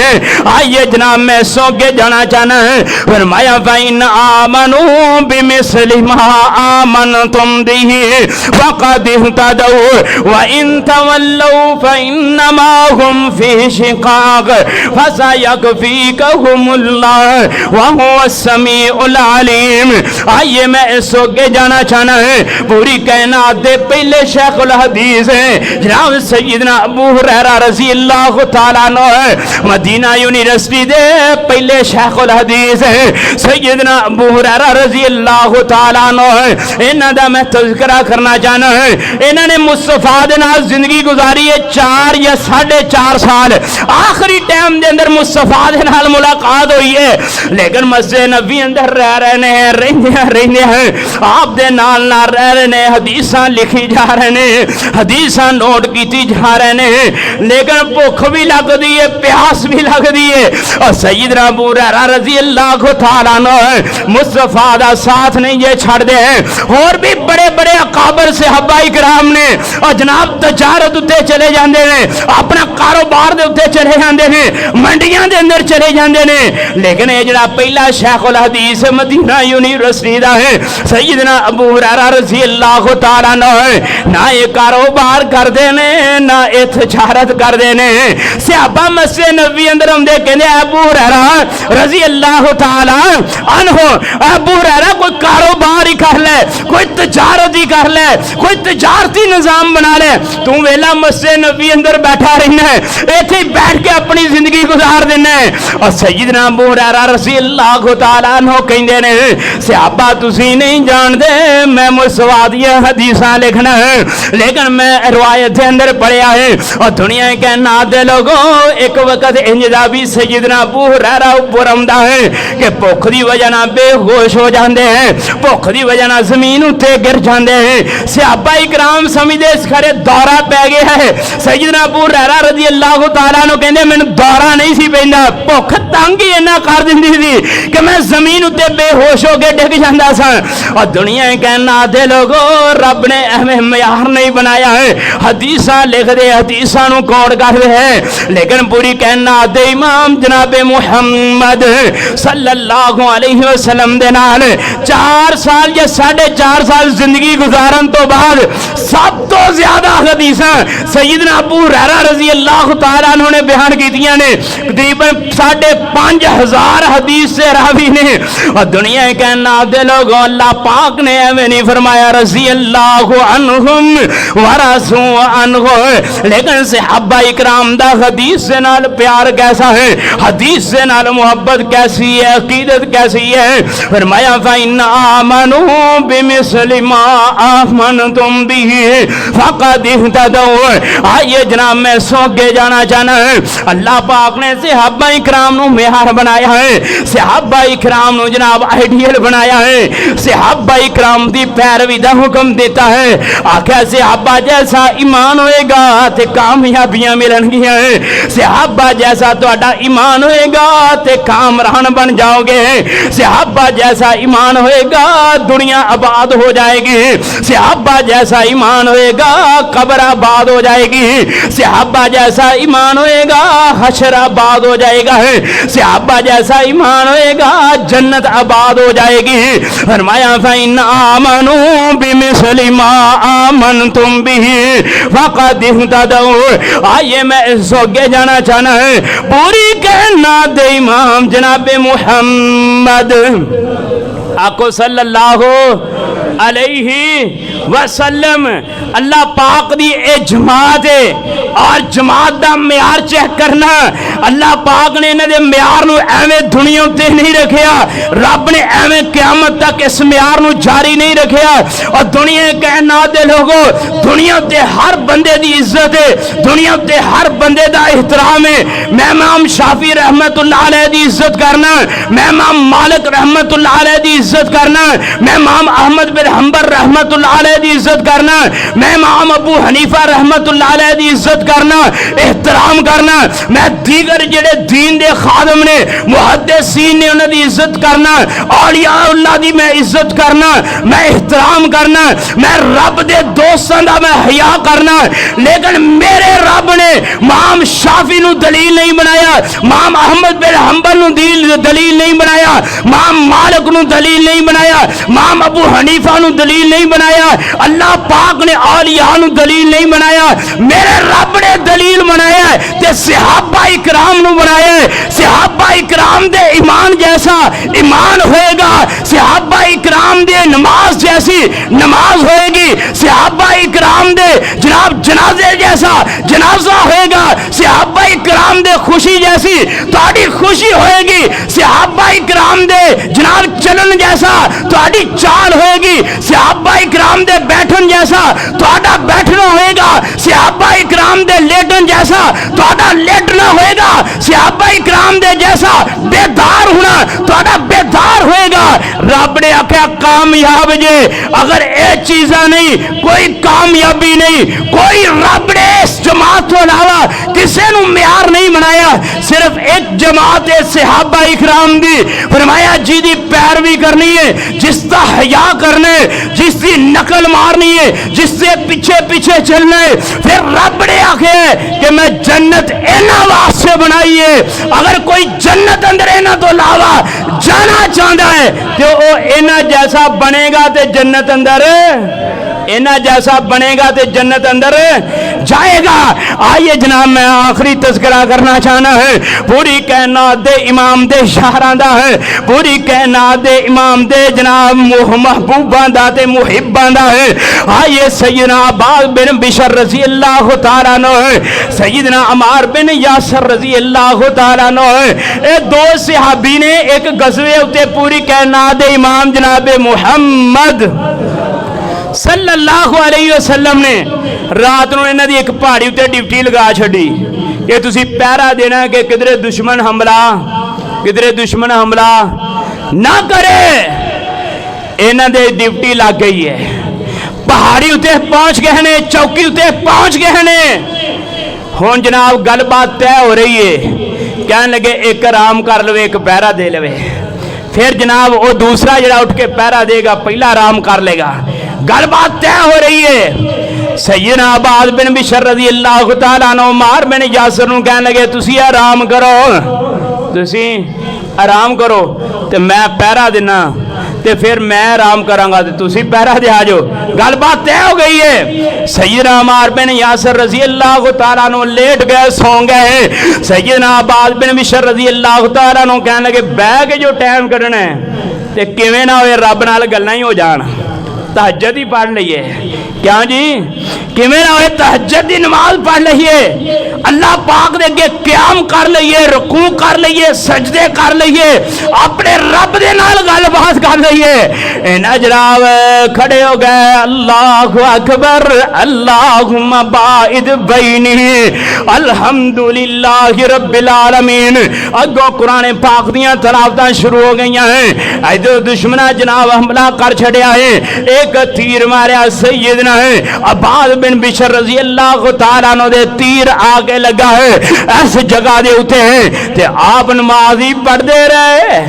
A: आइए जनाब मैं सोगे जाना चाहना है, फरमाया फ़इन आमनू बिमिस्लि मा आमनतुम बिही फ़क़द इह्तदौ व इन तवल्लौ फ़इन्नमा हुम फ़ी शिक़ाक़ फ़सयकफ़ीकहुमुल्लाह व हुवस समीउल अलीम। आइए मैं सोगे जाना चाहना है, पूरी कायनात दे पहले शेखुल हदीस है जनाब सैयदना अबू हुरैरा रज़ी अल्लाह तआला अन्हु है, मदीना यूनिवर्सिटी दे पहले शेखुल हदीस है सैयदना अबू हुरैरा रज़ी अल्लाह तआला अन्हु है। इन्हां दा मैं तज़किरा करना चाहना है, इन्हां ने मुस्तफा दे नाल जिंदगी गुजारी है 4 या 4.5 साल। आखिरी टाइम दे अंदर मुस्तफा दे नाल मुलाकात हुई है, लेकिन मस्जिद नबी अंदर रह रहे हैं, रहने हैं आप दे नाल नाल रह रहे हैं, हदीसां लिखी जा रहे हैं, हदीसां नोट की जा रहे हैं, लेकिन भुख भी लगती है प्यास भी लगती है। और सैयदना अबू हुरैरा रज़ी अल्लाह तआला अन्हु मुस्तफा दा साथ नहीं ये छड़ दे हैं। और भी बड़े बड़े अकाबर सहाबा इकराम ने और जनाब तजारत उत्ते चले जाते हैं, अपना कारोबार दे उत्ते चले जाते हैं, मंडियां दे अंदर चले जाते हैं, लेकिन ये जड़ा पहला शेखुल हदीस मदीना यूनिवर्सिटी दा है सैयदना अबू हुरैरा रज़ी अल्लाह तआला अन्हु ना ये कारोबार करते ने ना ये तजारत करते ने। सहाबा मस्जिद नबी अंदर आंदे कहंदे अबू हुरैरा रज़ी अल्लाह तआला अन्हु, अबू हुरैरा कोई कारोबार ही कर ले, कोई तजारत ही कर ले, कोई तजारती निजाम बना ले, तू वेला मस्जिद नबी अंदर बैठा रहना है, इत्थे बैठ के अपनी जिंदगी गुजार देना है। और सैयदना अबू हुरैरा रज़ी अल्लाह तआला अन्हु कहंदे ने सहाबा तुसी नहीं जानदे मैं मुस्तफा दी हदीसां लिखना है, लेकिन मैं रिवायत के अंदर पढ़िया है। और दुनिया के नात दे लोगों एक वक्त इंजदा भी सैयदना अबू हुरैरा ऊपर आंदा है कि भुख की वजह ना बेहोश हो जाते हैं, भुख की वजह ना जमीन उत्ते गिर जाते हैं। सहाबा इकराम समझदे खरे दौरा पै गया है। सैयदना अबू हुरैरा रज़ी अल्लाह तआला अन्हु कहंदे मैनूं दौरा नहीं सी पैंदा, भुख तंग ही इन्ना कर दिंदी सी कि मैं जमीन उत्ते बेहोश हो के डिग जांदा सा। और दुनिया के नात दे लोगों रब ने एवें मयार नहीं बनाया है, हदीसां लिख दे हदीसां नूं कोड करदे है, लेकिन पूरी कायनात दे इमाम जनाबे मुहम्मद सल्लल्लाहु अलैहि वसल्लम दे नाल 4 साल या 4.5 साल जिंदगी गुजारन तो बाद सब तो ज्यादा हदीसां सैयदना अबू हुरैरा रज़ी अल्लाह तआला अन्हु ने बयान कीतियां ने, तकरीबन 5,500 हदीस से रावी ने। और दुनिया के नात दे लोगों अल्लाह पाक ने एवें नहीं फरमाया रज़ी अल्लाह अन्हुम व रज़ू अन्हु, लेकिन सहाबा इकराम दा हदीस से नाल प्यार कैसा है, हदीस से नाल मोहब्बत कैसी है, अकीदत कैसी है। फरमाया फ़इन आमनू बिमिस्लि मा आमनतुम बिही फ़क़द इह्तदौ। आइए जनाब मैं सोगे जाना चाहना है, अल्लाह पाक ने सहाबा इकराम नू मेहर बनाया है, सहाबा इकराम नू जनाब आइडियल बनाया है, सहाबा इकराम दी पैरवी दा हुक्म देता है। आख्या सहाबा जैसा ईमान होएगा ते कामयाबियां मिलणगियां, सहाबा जैसा तुहाडा ईमान होएगा ते कामरान बन जाओगे, सहाबा जैसा ईमान होएगा दुनिया आबाद हो जाएगी, सहाबा जैसा ईमान होएगा कब्र आबाद हो जाएगी, सहाबा जैसा ईमान होएगा हशर आबाद हो जाएगा, सहाबा जैसा ईमान होएगा जन्नत आबाद हो जाएगी। फरमाया फ़इन आमनू बिमिस्लि मा आमनतुम बिही फ़क़द इह्तदौ। आइए मैं सोगे जाना चाहना है, पूरी कायनात दे इमाम जनाबे मुहम्मद आको सल्लल्लाहु अलैहि वसल्लम। अल्लाह पाक दी ए जमात है और जमात दा म्यार चेक करना। अल्लाह पाक ने इन्हां दे म्यार नूं एवें दुनिया उत्ते नहीं रखिया, रब ने एवें क़यामत तक इस म्यार नूं जारी नहीं रखिया। और दुनिया कायनात दे लोगो, दुनिया उत्ते हर बंदे दी इज्जत है, दुनिया उत्ते हर बंदे दा एहतराम है। मैं इमाम शाफी रहमतुल्लाह अलैह दी इज्जत करना, मैं इमाम मालिक रहमतुल्लाह अलैह दी इज्जत करना, मैं इमाम अहमद बिन हंबल रहमतुल्लाह अलैह दी इज्जत करना, मैं इमाम अबू हनीफा रहमतुल्लाह अलैह दी इज्जत करना, एहतराम करना। मैं दीगर जेड़े दीन दे खादम ने, मुहद्दिसीन ने, उन्हां दी इज्जत करना, औलिया अल्लाह दी मैं इज्जत करना, मैं एहतराम करना, मैं रब दे दोस्तां दा मैं हया करना। लेकिन मेरे रब ने इमाम शाफी नूं दलील नहीं बनाया, इमाम अहमद बिन हंबल नूं दलील नहीं बनाया, इमाम मालिक नूं दलील नहीं बनाया, इमाम अबू हनीफा नूं दलील नहीं बनाया, अल्लाह पाक ने औलिया नूं दलील नहीं बनाया। मेरे रब ने दलील बनाया ते सहाबा इकराम नूं बनाया है। सहाबा इकराम दे ईमान जैसा ईमान होएगा, सहाबा इकराम दे नमाज जैसी नमाज होएगी, सहाबा इकराम दे जनाब जनाजे जैसा जनाजा होएगा, सहाबा इकराम दे खुशी जैसी तुहाडी खुशी होएगी, सहाबा इकराम दे जनाब चलन जैसा तुहाडी चाल होएगी, सहाबा इकराम दे बैठन जैसा तुहाडा बैठना होएगा, सहाबा इकराम दे लेटन जैसा तुहाडा लेटना होएगा, सहाबा इकराम दे जैसा बेदार होना तुहाडा बेदार होएगा। रब ने आख्या कामयाब जे, अगर ये चीज़ां नहीं कोई कामयाबी नहीं। कोई रब ने इस जमात तो अलावा किसी नूं म्यार नहीं बनाया, सिर्फ एक जमात है सहाबा इकराम दी। फरमाया जिहदी पैरवी करनी है, जिसका हया करना है, जिसकी नकल मारनी है, जिससे पीछे पीछे चलना है, फिर रब ने आखे कि मैं जन्नत इन्हां वास्ते बनाई है। अगर कोई जन्नत अंदर इन्हां तो अलावा जाना चाहता है तो वो इन्हां जैसा बनेगा ते जन्नत अंदर, इन्हां जैसा बनेगा ते जन्नत अंदर जाएगा। आइए जनाब मैं आखिरी तज़किरा करना चाहना है, पूरी कायनात दे इमाम दे शाहरां दा है, पूरी कायनात दे इमाम दे जनाब महबूबां दा ते मुहिब्बां दा है। आइए सैयदना अब्बास बिन बिशर रज़ी अल्लाह तआला अन्हु है, सैयदना अम्मार बिन यासर रज़ी अल्लाह तआला अन्हु है। ये दो सहाबी ने एक गज़वे उत्ते पूरी कायनात दे इमाम जनाब मुहम्मद सल्लल्लाहु अलैहि वसल्लम ने रात नूं इन्हां दी एक पहाड़ी उत्ते ड्यूटी लगा छड्डी कि तुसीं पहरा देना कि किधरे दुश्मन हमला ना करे। इन्हां दे ड्यूटी लग गई है, पहाड़ी उत्ते पहुंच गए ने, चौकी उत्ते पहुंच गए ने। हुण जनाब गलबात तय हो रही है, कहन लगे एक आराम कर लवे, एक पहरा दे लवे। फिर जनाब वो दूसरा जरा उठ के पहरा देगा, पहला आराम कर लेगा। गलबात तय हो रही है। सैयदना अब्बास बिन बिशर रज़ी अल्लाह तआला अन्हु अम्मार बिन यासर नूं कहन लगे तुसीं आराम करो ते मैं पहरा देना, ते फिर मैं आराम करांगा ते तुसीं पहरा दे आ जाओ। गलबात तय हो गई है। सैयदना अम्मार बिन यासर रज़ी अल्लाह तआला अन्हु लेट गए, सौ गए। सैयदना अब्बास बिन बिशर रज़ी अल्लाह तआला अन्हु कहन लगे बह के जो टाइम कढ़ना है ते किवें ना होए रब नाल गल्लां ही हो जाण, तहज्जुद ही पढ़ लईए। क्या जी किवें ना होए तहज्जुद की नमाज पढ़ लईए, अल्लाह पाक दे अगे क़याम कर लईए, रुकू कर लईए, सजदे कर लईए, अपने रब दे नाल गलबात कर लईए। इन्हां जनाब खड़े हो गए, अल्लाहु अकबर अल्लाहुम्मा बाइद बैनी अल्हम्दुलिल्लाहि रब्बिल आलमीन। अगों कुरान पाक दियां तलावतां शुरू हो गई हैं। इधर दुश्मना जनाब हमला कर छड़िया है, एक तीर मारिया सैयदना है अब्बास बिन बिशर रज़ी अल्लाह तआला अन्हु दे तीर आके लगा है इस जगह दे उत्ते है ते आप नमाज ही पढ़ते रहे,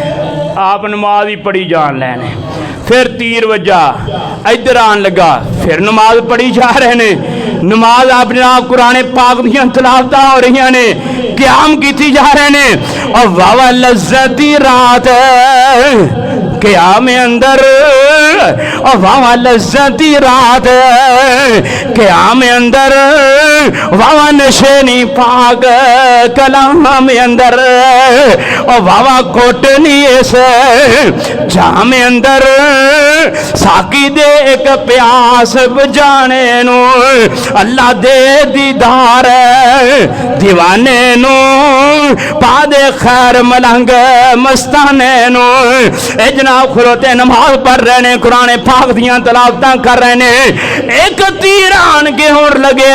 A: आप नमाज ही पढ़ी जान लैने। फिर तीर वजा इधर आन लगा, फिर नमाज पढ़ी जा रहे ने। नमाज अपने आप कुरान पाक दियां तलावतां हो रही ने, क़याम कीती जा रहे ने। और वावा लज़्ज़ती रात क़याम अंदर, और वावा लज़्ज़ती रात क़याम अंदर, वावा नशेनी पाक कलाम अंदर, और वावा कोटनी इस जाम अंदर, साकी दे एक प्यास बुझाने नू अल्लाह दे दीदार दीवाने नू पा दे खैर मलंग मस्ताने नू। ए जनाब खलोते नमाज पढ़ रहे ने, कुरान पाक दियां तलावतां कर रहे ने, एक तीर आन के होर लगे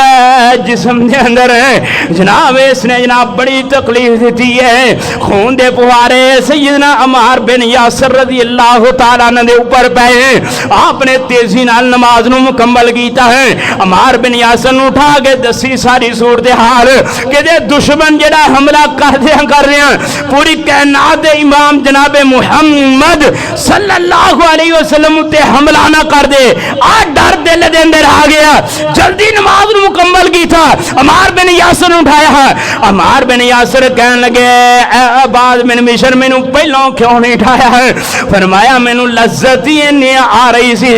A: जिस्म दे अंदर जनाब इसने जनाब बड़ी तकलीफ दी है। खून दे फुहारे सैयदना अम्मार बिन यासर रज़ी अल्लाह तआला अन्हु दे ऊपर पे। आपने तेजी नाल नमाज नू मुकम्मल कीता है। अम्मार बिन यासर नू उठा के दसी सारी सूरत हाल कि दुश्मन जेड़ा हमला कर रहे पूरी कायनात दे इमाम जनाबे मुहम्मद सल्लल्लाहु अलैहि वसल्लम ते हमला ना कर दे। आ डर दिल दे अंदर आ गया। जल्दी नमाज नू मुकम्मल कीता। अम्मार बिन यासर नू उठाया। अम्मार बिन यासर कहन लगे अब्बास बिन मिशर मैनू पहलों क्यों नहीं उठाया है? फरमाया मैनू लज्जत ही इन्नी आ रही सी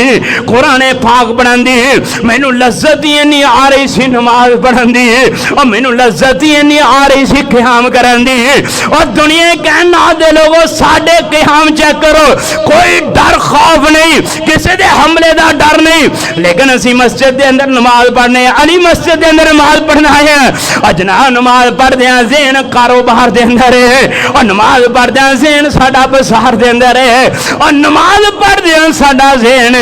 A: कुरान पाक पढ़न दी, मैनू लज्जत ही इन्नी आ रही सी नमाज पढ़न दी, और मैनू लज्जत ही इन्नी आ रही सी क़याम करन दी। और दुनिया कहना दे लोगों साडे क़याम चेक करो, कोई डर खौफ नहीं, किसी दे हमले दा डर नहीं, लेकिन असी मस्जिद दे अंदर नमाज पढ़ने अली मस्जिद दे अंदर नमाज पढ़ना है। अजना नमाज पढ़दे ज़हन कारोबार दे अंदर है, और नमाज पढ़दे ज़हन साडा बसार दे अंदर है, और नमाज पढ़दे साडा ज़हन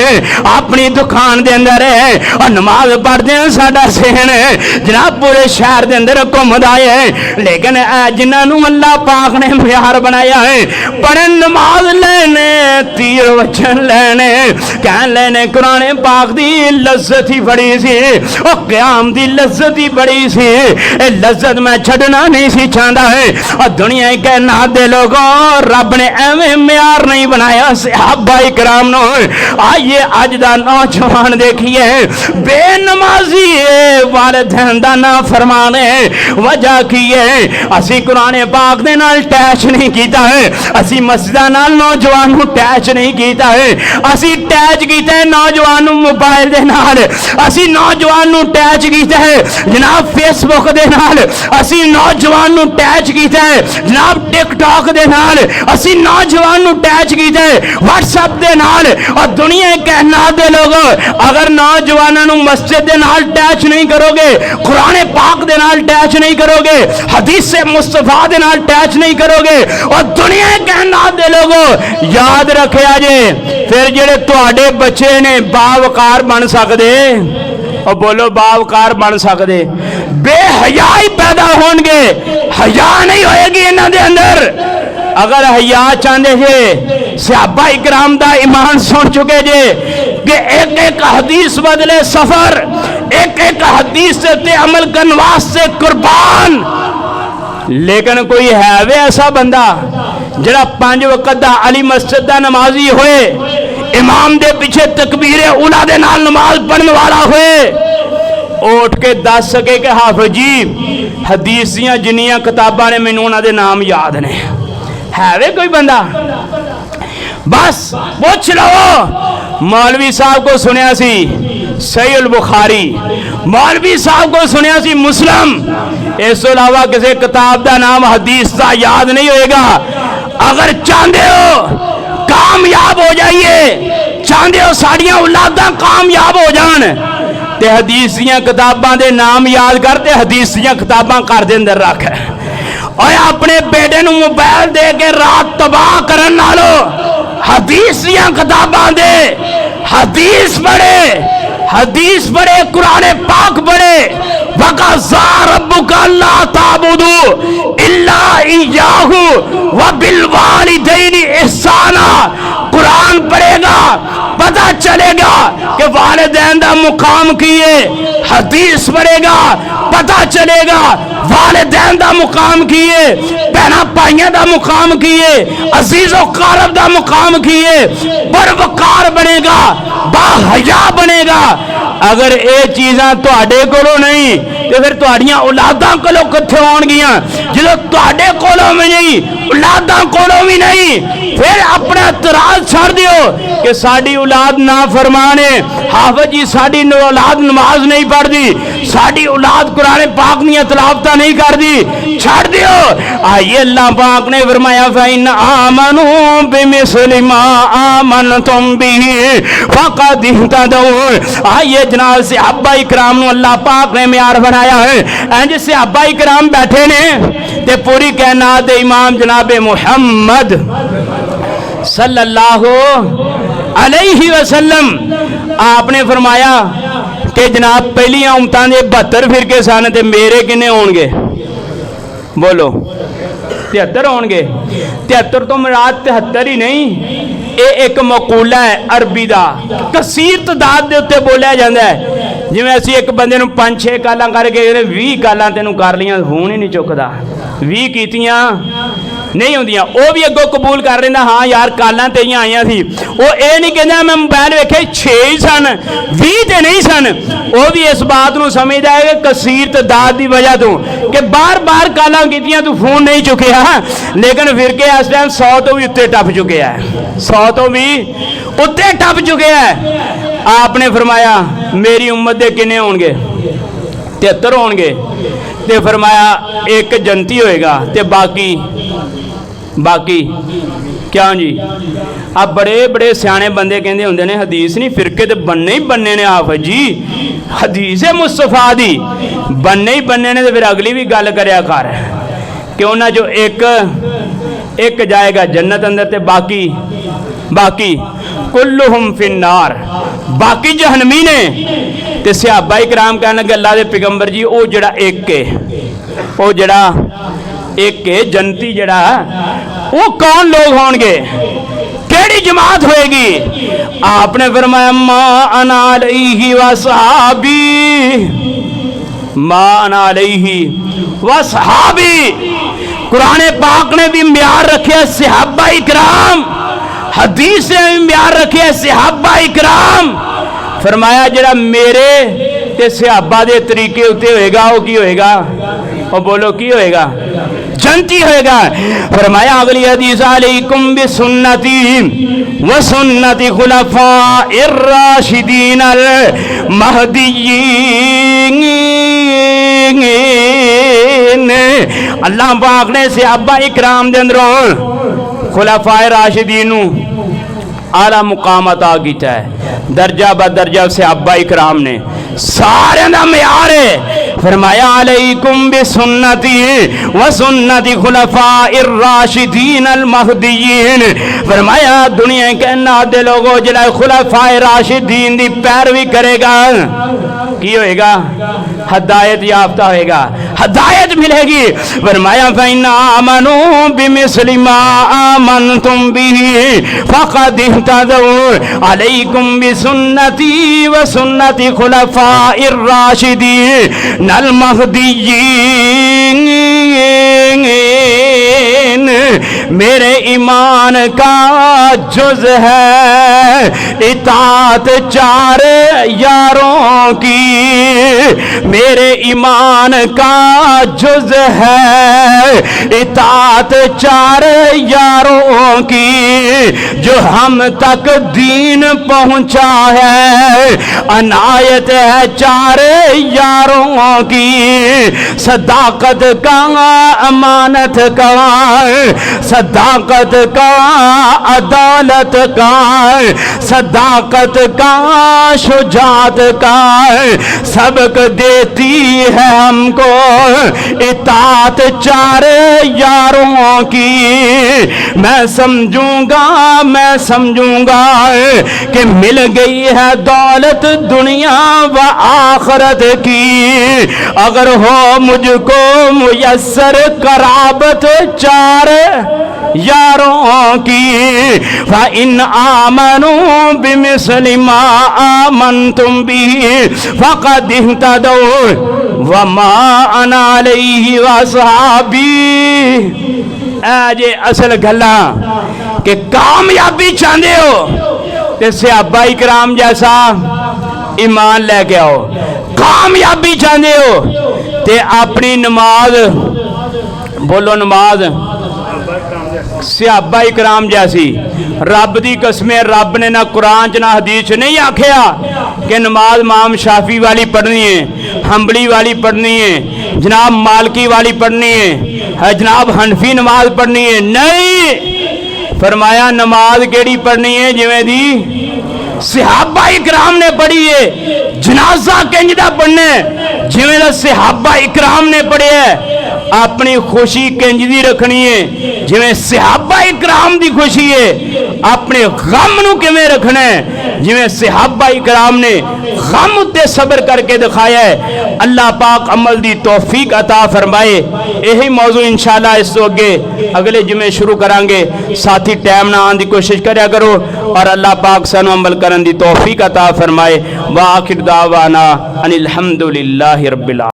A: अपनी दुकान दे अंदर है, और नमाज पढ़दे साडा ज़हन जनाब पूरे शहर दे अंदर घूमदा है। लेकिन जिन्हां नूं अल्लाह पाक ने प्यार बनाया है पढ़न नमाज लेने तीर वचन लेने कह लेने कुरान पाक दी लज्जत ही बड़ी सी, और क़याम दी लज्जत ही बड़ी सी। ए लज्जत मैं छड़ना नहीं सी चाहता है। और दुनिया के ना दे लोगों रब ने एवें म्यार नहीं बनाया सहाबा इकराम नो। आइए अज दा नौजवान देखिए बेनमाजी वालिदैन दा ना फरमाने वजह की है असी कुरान पाक दे नाल टैच नहीं कीता है, असी मस्जिदां नाल नौजवान नूं टैच नहीं कीता है, असी टैच कीता है नौजवान नूं मोबाइल दे नाल, असी नौजवान नूं टैच कीता है जनाब फेसबुक दे नाल, असी नौजवान नूं टैच कीता है जनाब टिकटॉक दे नाल, असी नौजवान नूं टैच कीता है व्हाट्सएप दे नाल। और दुनिया कहना दे लोगों अगर नौजवानों नूं मस्जिद दे नाल टैच नहीं करोगे, कुरान पाक दे नाल टैच नहीं करोगे, हदीस मुस्तफा दे नाल टैच नहीं करोगे, और दुनिया कहना दे लोगों याद रखिया जे फिर जेड़े तुहाडे बच्चे ने बावकार बन सकदे, और बोलो बावकार बन सकदे, बेहयाई पैदा होंगे, हया नहीं होएगी इन्हां दे अंदर। अगर हया चाहते जे सहाबा इकराम दा ईमान सुन चुके जे कि एक एक हदीस बदले सफर, एक एक हदीस से अमल करने वास्ते कुर्बान। लेकिन कोई है वे ऐसा बंदा जरा 5 वक्त दा अली मस्जिद दा नमाजी होए, इमाम दे पीछे तकबीरे उला दे नाल नमाज पढ़ने वाला होए, उठ के दस सके कि हाफिज जी हदीस दियां जिन्नियां किताबां ने मैनूं उन्हां दे नाम याद ने। है वे कोई बंदा? बस पूछ लो। मौलवी साहब को सुनिया सी सही अल बुखारी, मौलवी साहब को सुनिया सी मुस्लिम, इस अलावा किसी किताब का नाम हदीस का याद नहीं होएगा। अगर चाहते हो कामयाब हो जाइए, चाहते हो साड़ियां औलादां कामयाब हो जान, ते हदीस दियां किताबां दे नाम याद कर, ते हदीस दियां किताबां घर दे अंदर रख। और अपने बेटे नूं मोबाइल दे के रात तबाह करन नालों हदीस दियां किताबां दे, हदीस पढ़े, हदीस पढ़े, कुरान पाक पढ़े। वक़ज़ा रब्बुका अल्ला ताबुदू इल्ला इय्याहु व बिल वालिदैनि इहसाना। कुरान पढ़ेगा पता चलेगा कि वालिदैन दा मुकाम की है, हदीस पढ़ेगा पता चलेगा वालिदैन दा मुकाम की है, भैना भाइयों दा मुकाम की है, अजीज़ो कारब दा मुकाम की है, बरवकार बनेगा, बाहया बनेगा। अगर ये चीज़ां तुहाडे कोलों नहीं तो फिर तुहाडियां औलादां कोलों कित्थे होणगियां? जो तुहाडे कोलों भी नहीं औलादां कोलों भी नहीं, फिर अपना इतराज छड़ दियो कि साडी औलाद ना फरमाने, हाफिज जी साडी औलाद नमाज नहीं पढ़ती, साड़ी औलाद कुरान पाक दियां तलावतां नहीं करदी, छड़ दियो। आइए अल्लाह पाक ने फरमाया फ़इन आमनू बिमिस्लि मा आमनतुम बिही फ़क़द इह्तदौ। आइए जनाब सहाबा इकराम नूं अल्लाह पाक ने मियार बनाया है। इंज सहाबा इकराम बैठे ने ते पूरी कायनात दे इमाम जनाब मुहम्मद सल्लल्लाहु अलैहि वसल्लम आपने फरमाया कि जनाब पहलियां उम्मतां दे 72 फिरके सन ते मेरे किन्ने होणगे? बोलो 73 होणगे। 73 तो मुराद 73 ही नहीं, ये एक मकूला है अरबी का, कसीर तादाद के उत्ते बोलिया जाता है। जिवें असीं एक बंदे नूं 5-6 गालां करके 20 गालां तैनूं कर लियां, फोन ही नहीं चुकदा, 20 कीतियां नहीं होंदियां, वो भी अगों कबूल कर लेंदा, हाँ यार कालां तेरियां आईयां सी। वो ये नहीं कहना मैं मोबाइल वेखे 6 ही सन, 20 ते नहीं सन। वो भी इस बात नूं समझदा है कि कसीर तादाद की वजह तो कि बार बार कालां कीतियां तू फोन नहीं चुकिया, लेकिन फिर के इस टाइम 100 तो भी उत्ते टप चुके हैं, 100 तो भी उत्ते टप चुके हैं। आपने फरमाया मेरी उम्मत दे किन्ने होणगे? 73 होणगे। ते फरमाया एक जनती होएगा ते बाकी क्या जी। अब बड़े बड़े सियाने बंदे कहते होंगे ने हदीस नहीं फिरके तो बनने ही बनने ने। आप जी हदीस है मुस्तफा दी बनने ही बनने ने। तो फिर अगली भी गल करया कर कि उन्हां जो एक जाएगा जन्नत अंदर ते बाकी कुल्लुहुम फिन्नार, बाकी जहन्नमी ने। ते सहाबा इकराम कहने लगे अल्लाह दे पैगंबर जी वो जड़ा एक है, वो जड़ा एक है जनती जड़ा वो कौन लोग होंगे, केड़ी जमात होएगी? आपने फरमाया मा अना अलैहि व सहाबी, मा अना अलैहि व सहाबी। कुरान पाक ने भी म्यार रखे सहाबा इकराम, हदीस ने भी म्यार रखे सहाबा इकराम। फरमाया जरा मेरे ते सहाबा दे तरीके उत्ते होएगा वो की होएगा? और बोलो की होएगा? जनती होएगा। फरमाया अगली हदीस अलैकुम बिसुन्नती व सुन्नति खुलफाइर राशिदीन अल महदीयीन। अल्लाह पाक ने सहाबा इकराम दे अंदरों खुलफाए राशिदीन नूं आला मुकाम अता कीता है, दर्जा ब दर्जा सहाबा इकराम ने सारे दा म्यार है। फरमाया अलैकुम बिसुन्नती व सुन्नति खुलफाइर राशिदीन अल महदीयीन। फरमाया दुनिया के नादे लोगों जिला खुलफाए राशिदीन दी पैरवी करेगा की होएगा? हदायत याफ्ता होएगा, हदायत मिलेगी। फरमाया फ़इन आमनू बिमिस्लि मा आमनतुम बिही फ़क़द इह्तदौ। अलैकुम बिसुन्नती व सुन्नति खुलफाइर राशिदीन अल महदीयीन। मेरे ईमान का जुज़ है इताअत 4 यारों की, मेरे ईमान का जुज़ है इताअत 4 यारों की, जो हम तक दीन पहुँचा है अनायत है 4 यारों की। सदाकत का अमानत का, सदाकत का अदालत का, सदाकत का शुजात का सबक देती है हमको इताअत 4 यारों की। मैं समझूंगा कि मिल गई है दौलत दुनिया व आखरत की, अगर हो मुझको मुयस्सर कराबत 4 यारों की। फ़इन आमनू बिमिस्लि मा आमनतुम बिही फ़क़द इह्तदौ व मा अना अलैहि व सहाबी। जे असल गल्लां कि कामयाबी चाहते हो तो सहाबा इकराम जैसा ईमान लेके आओ। कामयाबी चाहते हो तो अपनी नमाज, बोलो नमाज सहाबा इकराम जैसी, रब दी कसमें रब ने ना कुरान च ना हदीस च नहीं आखिया कि नमाज इमाम शाफी वाली पढ़नी है, हम्बली वाली पढ़नी है, जनाब मालकी वाली पढ़नी है, जनाब हनफी नमाज पढ़नी है। नहीं, फरमाया नमाज केड़ी पढ़नी है जिवें दी सहाबा इकराम ने पढ़ी है। जनाजा किंज दा पढ़ना है जिवें दा सहाबा इकराम ने पढ़िया है। अपनी खुशी किंज दी रखनी है जिवें सहाबा इकराम दी खुशी है। अपने गम नूं किवें रखना है जिवें सहाबा इकराम ने गम उत्ते सब्र करके दिखाया है। अल्लाह पाक अमल दी तौफीक अता फरमाए। यही मौजू इंशाअल्लाह इस तो अगले जुमे शुरू करांगे। साथी टाइम ना आने की कोशिश करया करो और अल्लाह पाक सानू अमल करन दी तौफीक अता फरमाए। व आखिर दावाना अनिल हम्दुलिल्लाहि रब्बिल आलमीन।